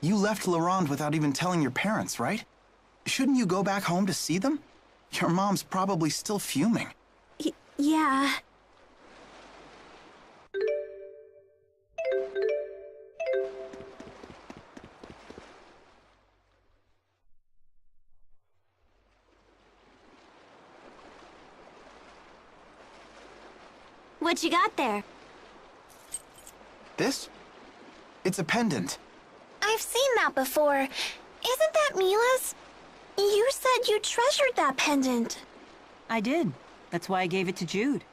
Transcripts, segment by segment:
You left Laurent without even telling your parents, right? Shouldn't you go back home to see them? Your mom's probably still fuming. Yeah. What you got there? This? It's a pendant. I've seen that before. Isn't that Milla's? You said you treasured that pendant. I did. That's why I gave it to Jude.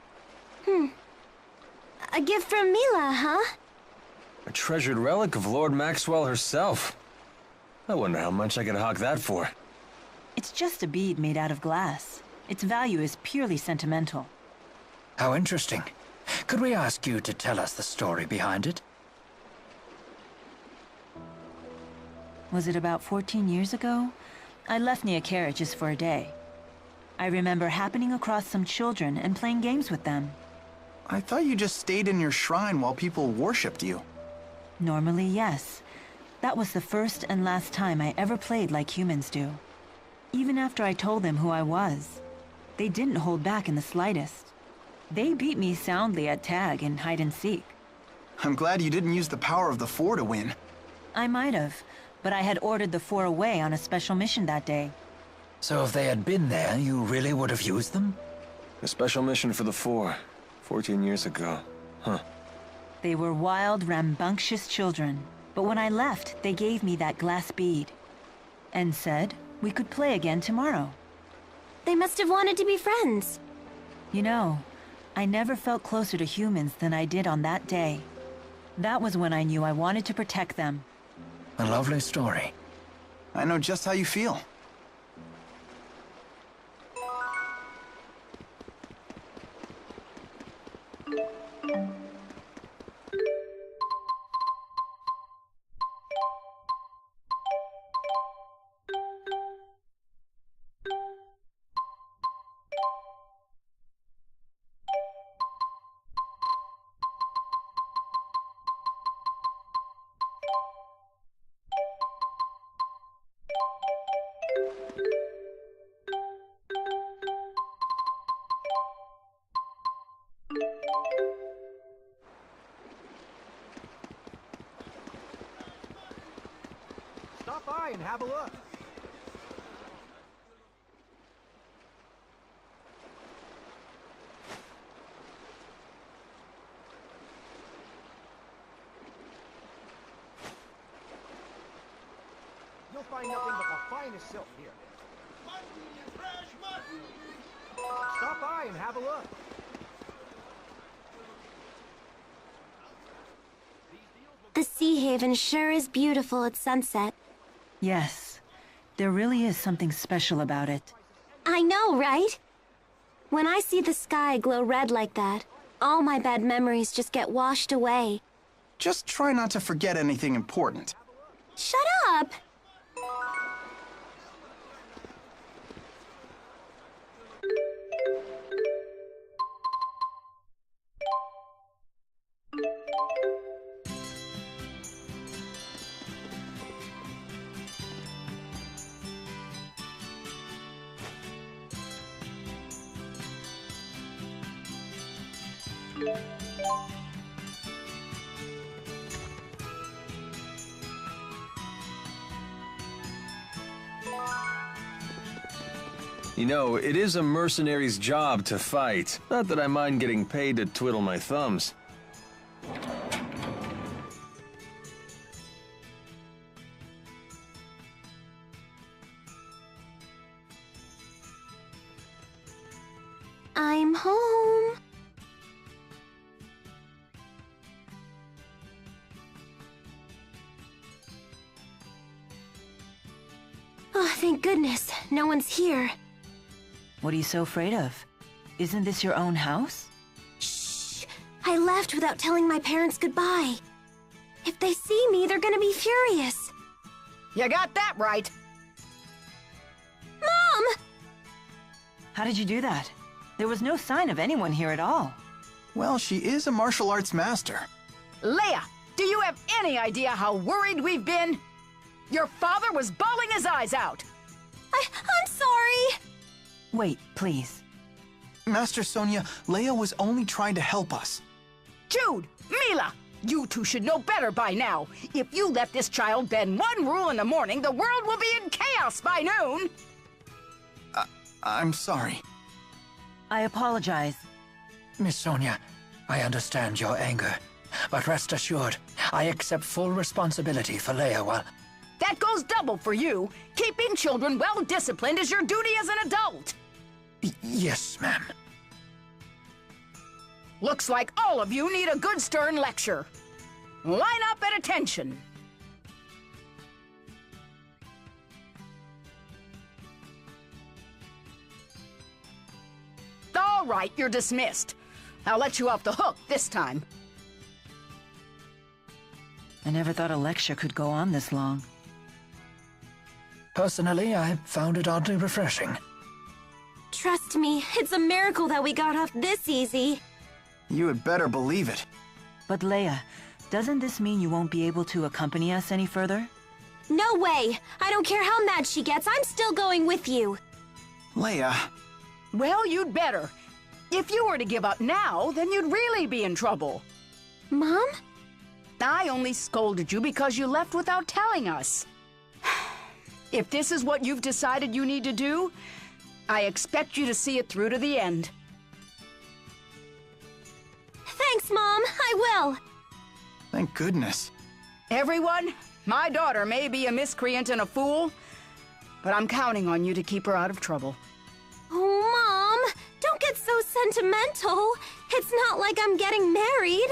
A gift from Milla, huh? A treasured relic of Lord Maxwell herself. I wonder how much I could hawk that for. It's just a bead made out of glass. Its value is purely sentimental. How interesting. Could we ask you to tell us the story behind it? Was it about 14 years ago? I left Nia Carriages for a day. I remember happening across some children and playing games with them. I thought you just stayed in your shrine while people worshipped you. Normally, yes. That was the first and last time I ever played like humans do. Even after I told them who I was, they didn't hold back in the slightest. They beat me soundly at tag and hide and seek. I'm glad you didn't use the power of the Four to win. I might have, but I had ordered the Four away on a special mission that day. So if they had been there, you really would have used them? A special mission for the Four, 14 years ago. Huh. They were wild, rambunctious children, but when I left, they gave me that glass bead. And said we could play again tomorrow. They must have wanted to be friends. You know, I never felt closer to humans than I did on that day. That was when I knew I wanted to protect them. A lovely story. I know just how you feel. Stop by and have a look. You'll find nothing but the finest silk here. Stop by and have a look. The Seahavens sure is beautiful at sunset. Yes, there really is something special about it. I know, right? When I see the sky glow red like that, all my bad memories just get washed away. Just try not to forget anything important. Shut up! You know, it is a mercenary's job to fight. Not that I mind getting paid to twiddle my thumbs. I'm home. Oh, thank goodness. No one's here. What are you so afraid of? Isn't this your own house? Shh! I left without telling my parents goodbye. If they see me, they're gonna be furious. You got that right. Mom! How did you do that? There was no sign of anyone here at all. Well, she is a martial arts master. Leia, do you have any idea how worried we've been? Your father was bawling his eyes out. I'm sorry. Wait, please. Master Sonia, Leia was only trying to help us. Jude, Milla, you two should know better by now. If you let this child bend one rule in the morning, the world will be in chaos by noon. I'm sorry. I apologize. Miss Sonia, I understand your anger, but rest assured, I accept full responsibility for Leia while... That goes double for you. Keeping children well disciplined is your duty as an adult. Yes, ma'am. Looks like all of you need a good stern lecture. Line up at attention. All right, you're dismissed. I'll let you off the hook this time. I never thought a lecture could go on this long. Personally, I found it oddly refreshing. Trust me, it's a miracle that we got off this easy. You had better believe it. But Leia, doesn't this mean you won't be able to accompany us any further? No way! I don't care how mad she gets, I'm still going with you. Leia, Well, you'd better. If you were to give up now, then you'd really be in trouble. Mom? I only scolded you because you left without telling us. If this is what you've decided you need to do, I expect you to see it through to the end. Thanks, Mom, I will. thank goodness. Everyone, my daughter may be a miscreant and a fool, but I'm counting on you to keep her out of trouble. Oh, Mom, don't get so sentimental. It's not like I'm getting married.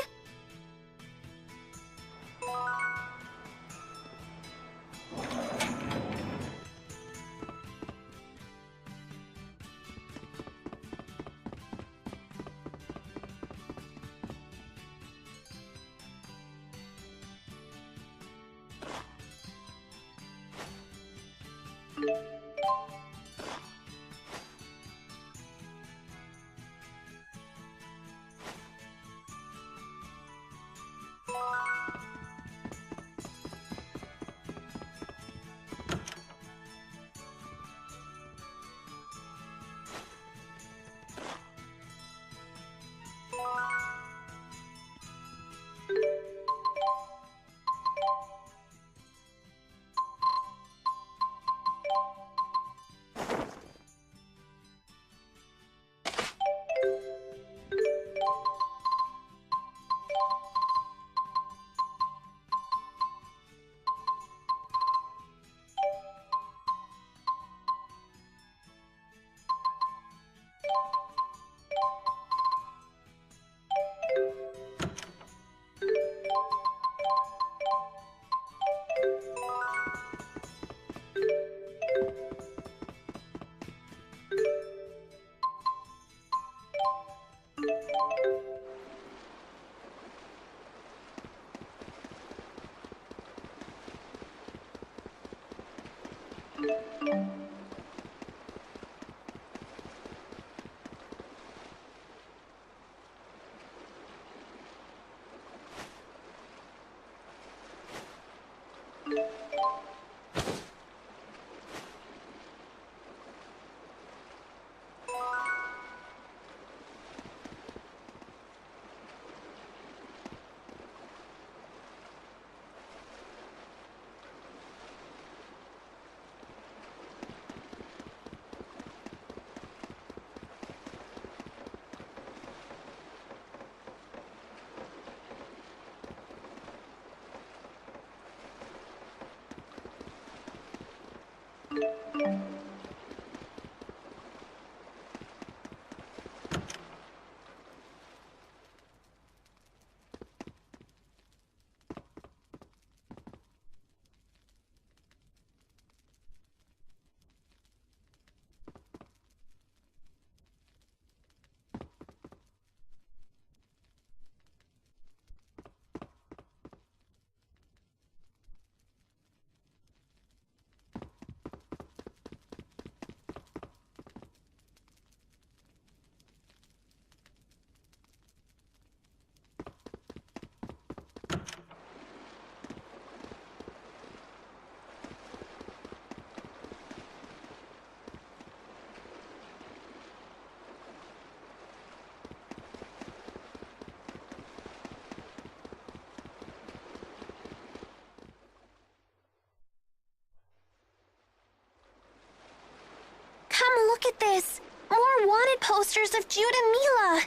look at this! More wanted posters of Jude and Milla!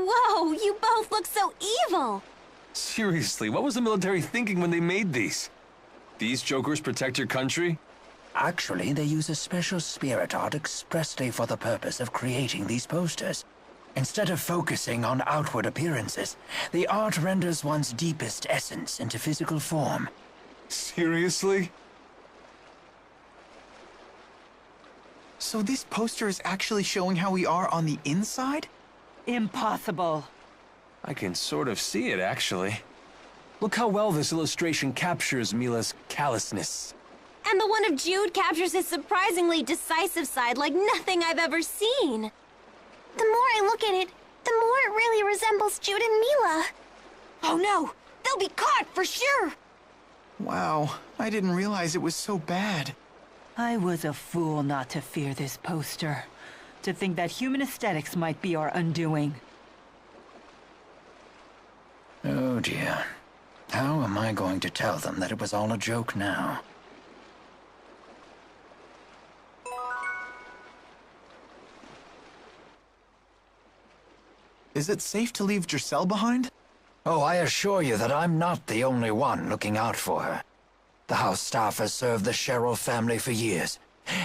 Whoa, you both look so evil! Seriously, what was the military thinking when they made these? These jokers protect your country? Actually, they use a special spirit art expressly for the purpose of creating these posters. Instead of focusing on outward appearances, the art renders one's deepest essence into physical form. Seriously? So this poster is actually showing how we are on the inside? Impossible. I can sort of see it, actually. Look how well this illustration captures Milla's callousness. And the one of Jude captures his surprisingly decisive side like nothing I've ever seen. The more I look at it, the more it really resembles Jude and Milla. Oh no! They'll be caught for sure! Wow, I didn't realize it was so bad. I was a fool not to fear this poster. To think that human aesthetics might be our undoing. Oh dear. How am I going to tell them that it was all a joke now? Is it safe to leave Giselle behind? Oh, I assure you that I'm not the only one looking out for her. The house staff has served the Sherrill family for years,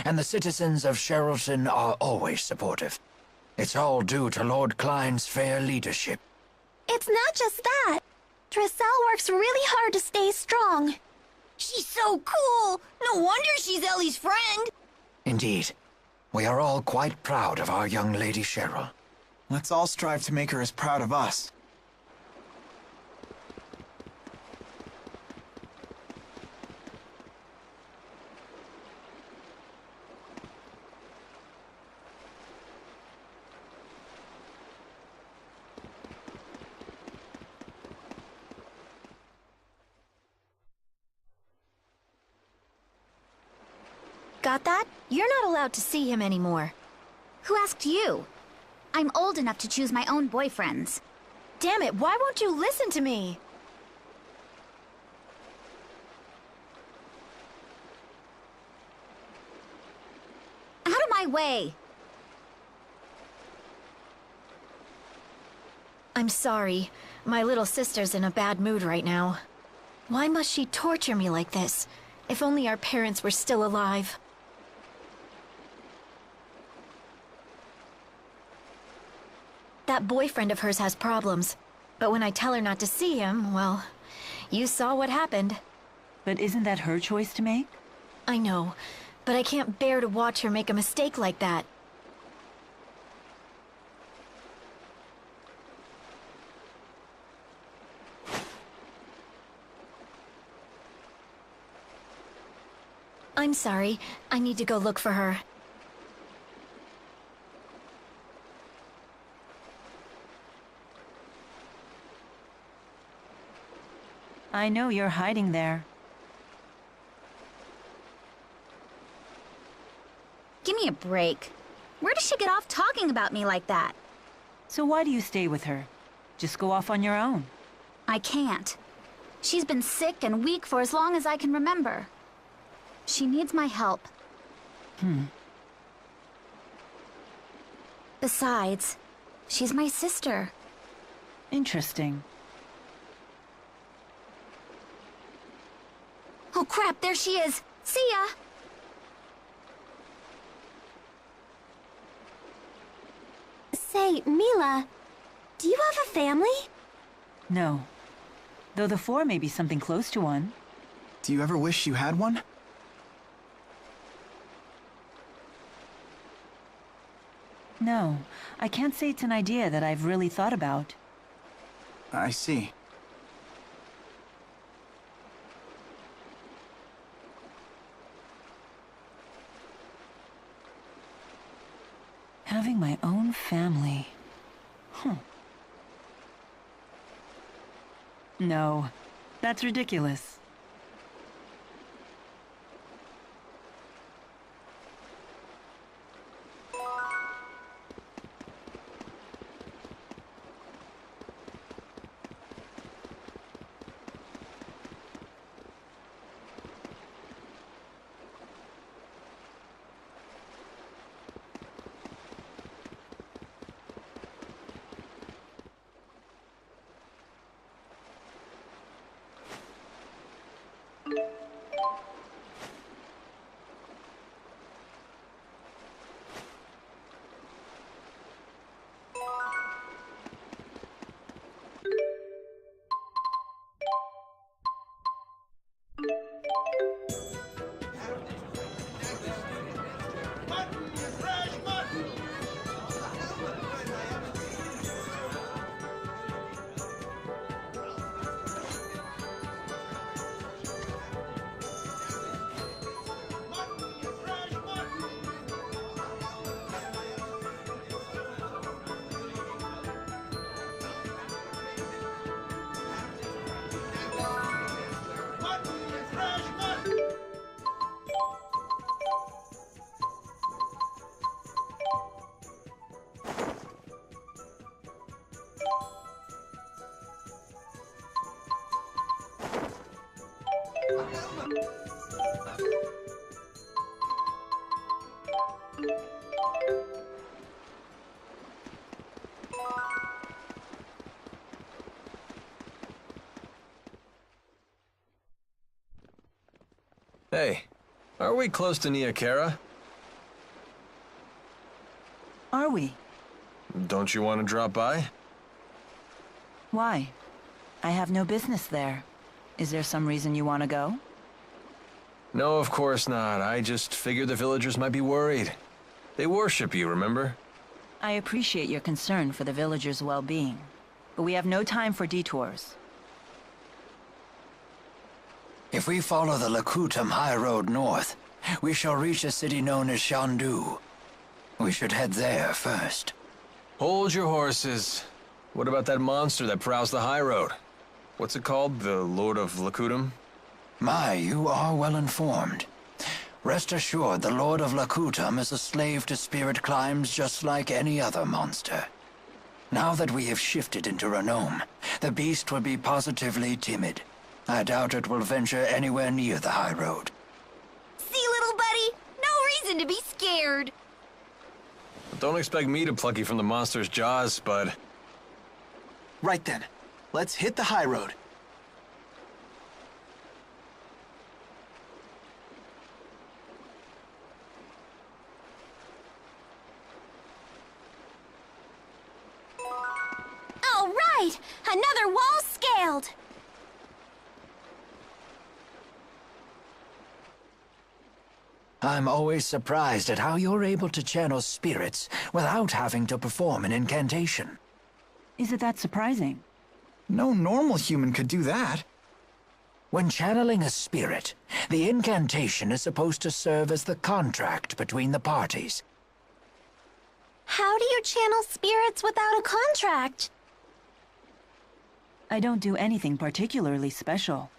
and the citizens of Sherrilton are always supportive. It's all due to Lord Klein's fair leadership. It's not just that. Giselle works really hard to stay strong. She's so cool! No wonder she's Ellie's friend! Indeed. We are all quite proud of our young Lady Sherrill. Let's all strive to make her as proud of us. Got that? You're not allowed to see him anymore. Who asked you? I'm old enough to choose my own boyfriends. Damn it, why won't you listen to me? Out of my way! I'm sorry. My little sister's in a bad mood right now. Why must she torture me like this? If only our parents were still alive. That boyfriend of hers has problems. But when I tell her not to see him, well, you saw what happened. But isn't that her choice to make? I know, but I can't bear to watch her make a mistake like that. I'm sorry. I need to go look for her. I know you're hiding there. Give me a break. Where does she get off talking about me like that? So why do you stay with her? Just go off on your own. I can't. She's been sick and weak for as long as I can remember. She needs my help. Besides, she's my sister. Interesting. Oh crap, there she is! See ya! Say, Milla, do you have a family? No. Though the four may be something close to one. Do you ever wish you had one? No. I can't say it's an idea that I've really thought about. I see. Having my own family. No. That's ridiculous. Hey, are we close to Niakara? Are we? Don't you want to drop by? Why? I have no business there. Is there some reason you want to go? No, of course not. I just figured the villagers might be worried. They worship you, remember? I appreciate your concern for the villagers' well-being, but we have no time for detours. If we follow the Lakutam High Road north, we shall reach a city known as Shandu. We should head there first. Hold your horses. What about that monster that prowls the high road? What's it called? The Lord of Lakutam? My, you are well informed. Rest assured, the Lord of Lakutam is a slave to spirit climbs just like any other monster. Now that we have shifted into Renome, the beast will be positively timid. I doubt it will venture anywhere near the high road. See, little buddy? No reason to be scared. Don't expect me to pluck you from the monster's jaws, bud. Right then. Let's hit the high road. All right! Another wall scaled! I'm always surprised at how you're able to channel spirits without having to perform an incantation. Is it that surprising? No normal human could do that. When channeling a spirit, the incantation is supposed to serve as the contract between the parties. How do you channel spirits without a contract? I don't do anything particularly special.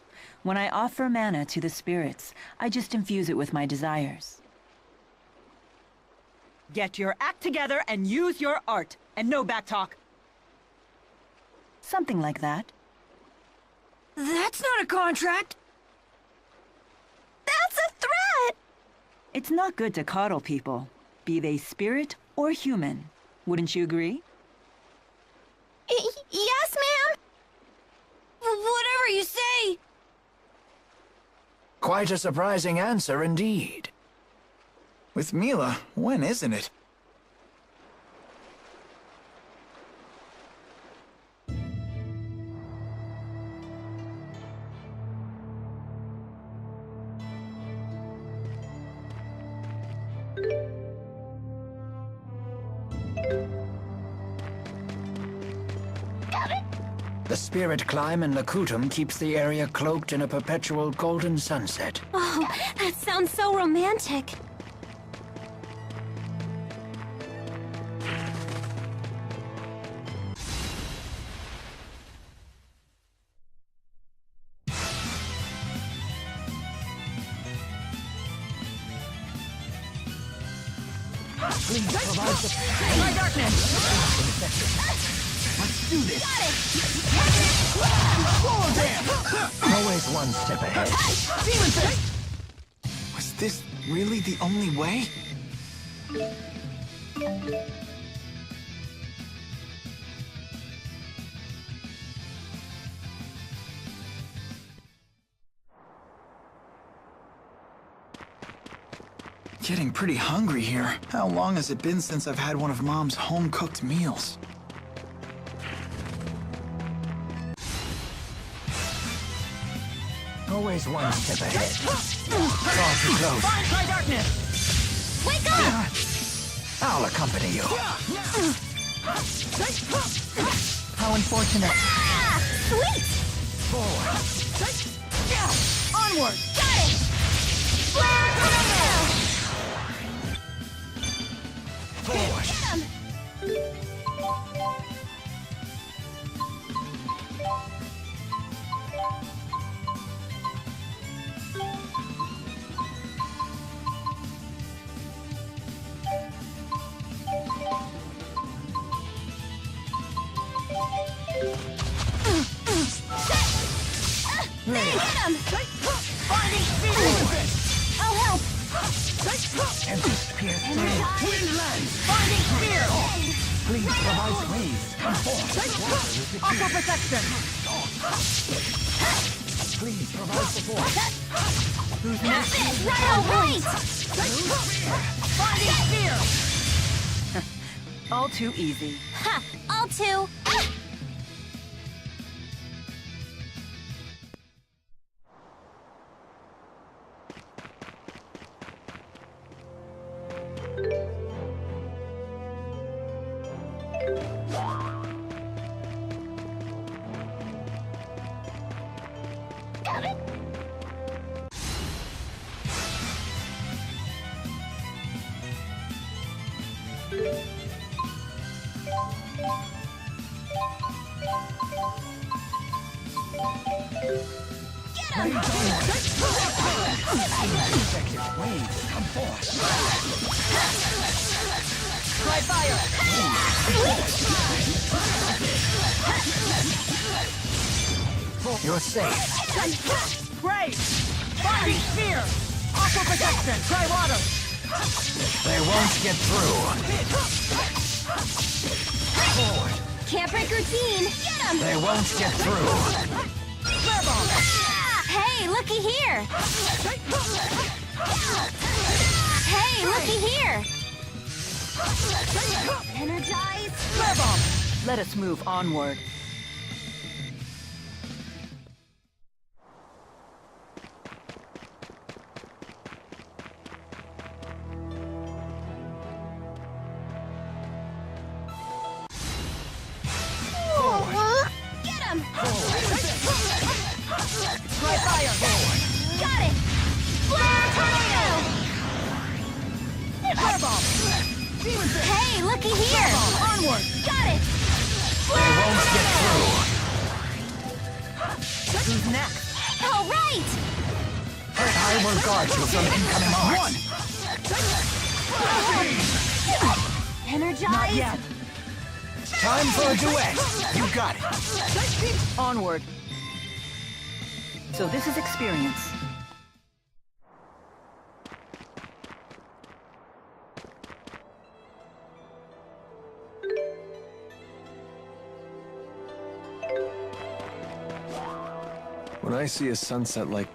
When I offer mana to the spirits, I just infuse it with my desires. Get your act together and use your art, and no backtalk. Something like that. That's not a contract! That's a threat! It's not good to coddle people, be they spirit or human. Wouldn't you agree? Yes, ma'am? Whatever you say. Quite a surprising answer indeed. With Milla, when isn't it? The spirit climb in Lakutam keeps the area cloaked in a perpetual golden sunset. Oh, that sounds so romantic. Please provide the My darkness! Let's do this! always one step ahead. Was this really the only way? Getting pretty hungry here. How long has it been since I've had one of Mom's home-cooked meals? Always one step ahead. Far too close. Find my darkness! Wake up! I'll accompany you. How unfortunate. Ah, sweet! Forward. Onward! Got it! Flare tornado! Forward. Get him! Ready. Get him! Find Binding spear! Please provide please. Come forth. Aqua protection! Please provide support. Who's next? Right, all right! Binding spear! All too easy. Ha! All two. Try fire! You're safe. Great! Binding spear! Aqua protection! Try water! They won't get through. Can't break routine. Get him! They won't get through. Flare bomb! Hey, looky here! Hey, looky here! Energize! Flare bomb! Let us move onward. Get him! Try fire! Got it! Flare tornado! Flare bomb! Hey, looky here! Onward! Got it! They won't get through. Who's next? All right! I will guard you from incoming arts. Energize! Not yet. Time for a duet. You got it. Onward. So this is experience. When I see a sunset like...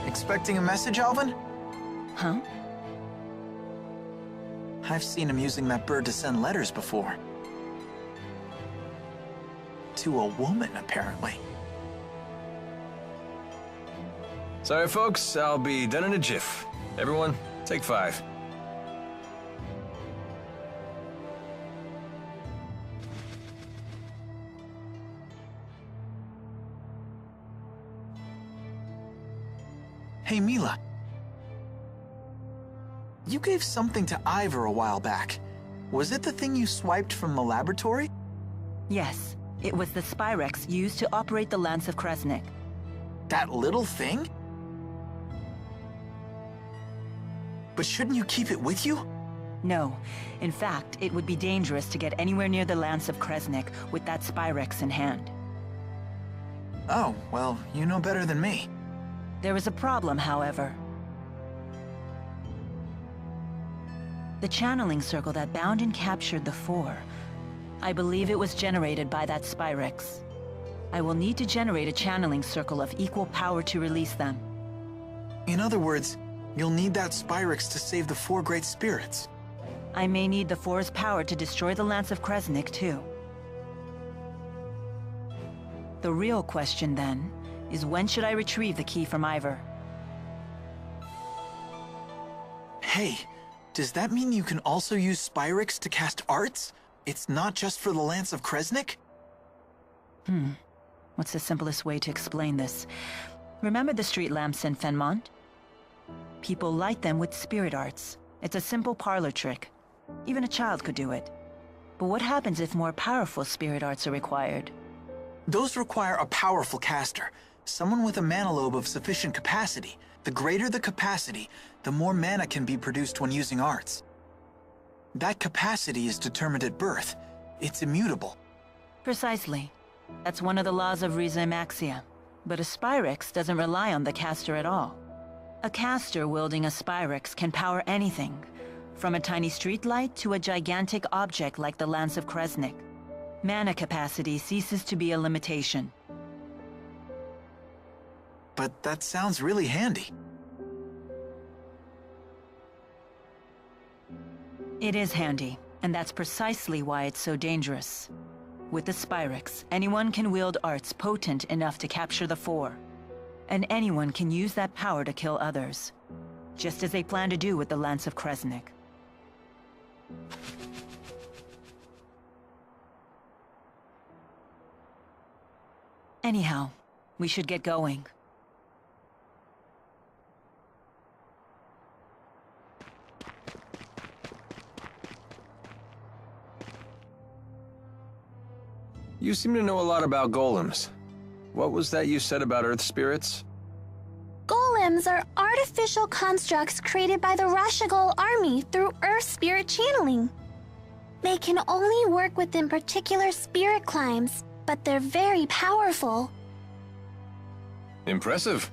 Expecting a message, Alvin? Huh? I've seen him using that bird to send letters before. To a woman, apparently. Sorry, folks. I'll be done in a jiff. Everyone, take 5. Hey, Milla. You gave something to Ivor a while back. Was it the thing you swiped from the laboratory? Yes, it was the Spyrex used to operate the Lance of Kresnik. That little thing? But shouldn't you keep it with you? No. In fact, it would be dangerous to get anywhere near the Lance of Kresnik with that Spyrex in hand. Oh, well, you know better than me. There is a problem, however. The channeling circle that bound and captured the Four. I believe it was generated by that Spyrex. I will need to generate a channeling circle of equal power to release them. In other words, you'll need that Spyrex to save the 4 great spirits. I may need the Four's power to destroy the Lance of Kresnik, too. The real question, then, is when should I retrieve the key from Ivor? Hey, does that mean you can also use Spyrex to cast arts? It's not just for the Lance of Kresnik? What's the simplest way to explain this? Remember the street lamps in Fenmont? People light them with spirit arts. It's a simple parlor trick. Even a child could do it. But what happens if more powerful spirit arts are required? Those require a powerful caster. Someone with a mana lobe of sufficient capacity. The greater the capacity, the more mana can be produced when using arts. That capacity is determined at birth. It's immutable. Precisely. That's one of the laws of Rhizomaxia. But a Spyrix doesn't rely on the caster at all. A caster wielding a Spyrix can power anything, from a tiny streetlight to a gigantic object like the Lance of Kresnik. Mana capacity ceases to be a limitation. But that sounds really handy. It is handy, and that's precisely why it's so dangerous. With the Spyrix, anyone can wield arts potent enough to capture the Four. And anyone can use that power to kill others, just as they plan to do with the Lance of Kresnik. Anyhow, we should get going. You seem to know a lot about golems. What was that you said about earth spirits? Golems are artificial constructs created by the Rashigal army through earth spirit channeling. They can only work within particular spirit climes, but they're very powerful. Impressive.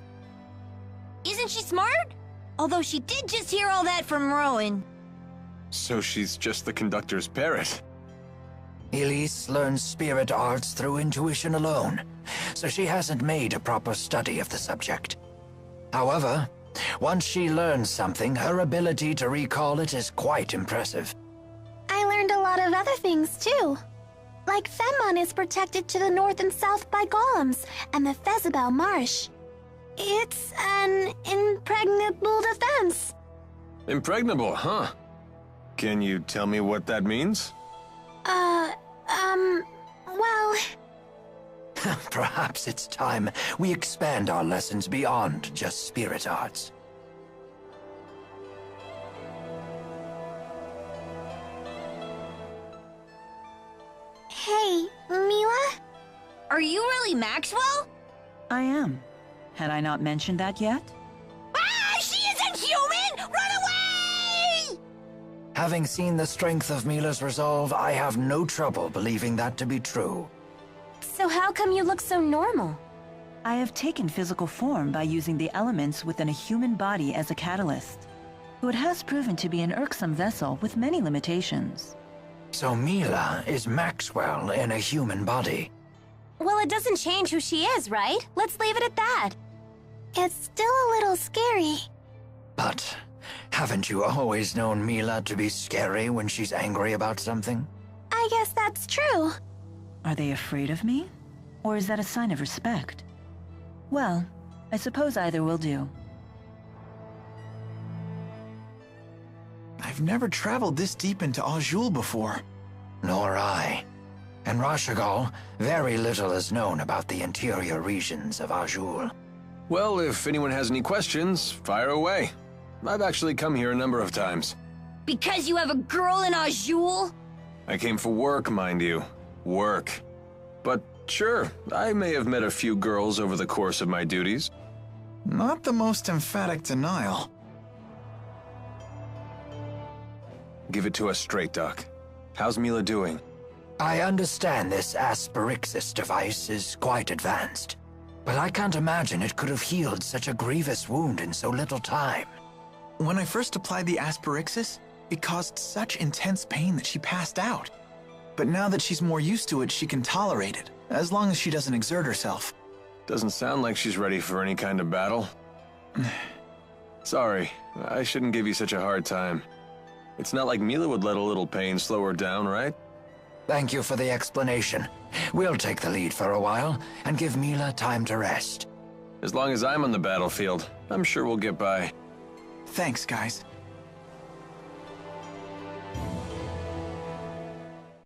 Isn't she smart? Although she did just hear all that from Rowan. So she's just the conductor's parrot. Elise learns spirit arts through intuition alone, so she hasn't made a proper study of the subject. However, once she learns something, her ability to recall it is quite impressive. I learned a lot of other things too. Like Femmon is protected to the north and south by golems, and the Fezabel Marsh. It's an impregnable defense. Impregnable, huh? Can you tell me what that means? Well... Perhaps it's time we expand our lessons beyond just spirit arts. Hey, Milla? Are you really Maxwell? I am. Had I not mentioned that yet? Ah! She isn't human! Run away! Having seen the strength of Milla's resolve, I have no trouble believing that to be true. So how come you look so normal? I have taken physical form by using the elements within a human body as a catalyst. Though it has proven to be an irksome vessel with many limitations. So Milla is Maxwell in a human body. Well, it doesn't change who she is, right? Let's leave it at that. It's still a little scary. But haven't you always known Milla to be scary when she's angry about something? I guess that's true. Are they afraid of me? Or is that a sign of respect? Well, I suppose either will do. I've never traveled this deep into Azul before. Nor I. In Rashigal, very little is known about the interior regions of Azul. Well, if anyone has any questions, fire away. I've actually come here a number of times. Because you have a girl in Azul? I came for work, mind you. Work. But sure, I may have met a few girls over the course of my duties. Not the most emphatic denial. Give it to us straight, Doc. How's Milla doing? I understand this Asperixis device is quite advanced, but I can't imagine it could have healed such a grievous wound in so little time. When I first applied the Asperixis, it caused such intense pain that she passed out. But now that she's more used to it, she can tolerate it, as long as she doesn't exert herself. Doesn't sound like she's ready for any kind of battle. Sorry, I shouldn't give you such a hard time. It's not like Milla would let a little pain slow her down, right? Thank you for the explanation. We'll take the lead for a while and give Milla time to rest. As long as I'm on the battlefield, I'm sure we'll get by. Thanks, guys.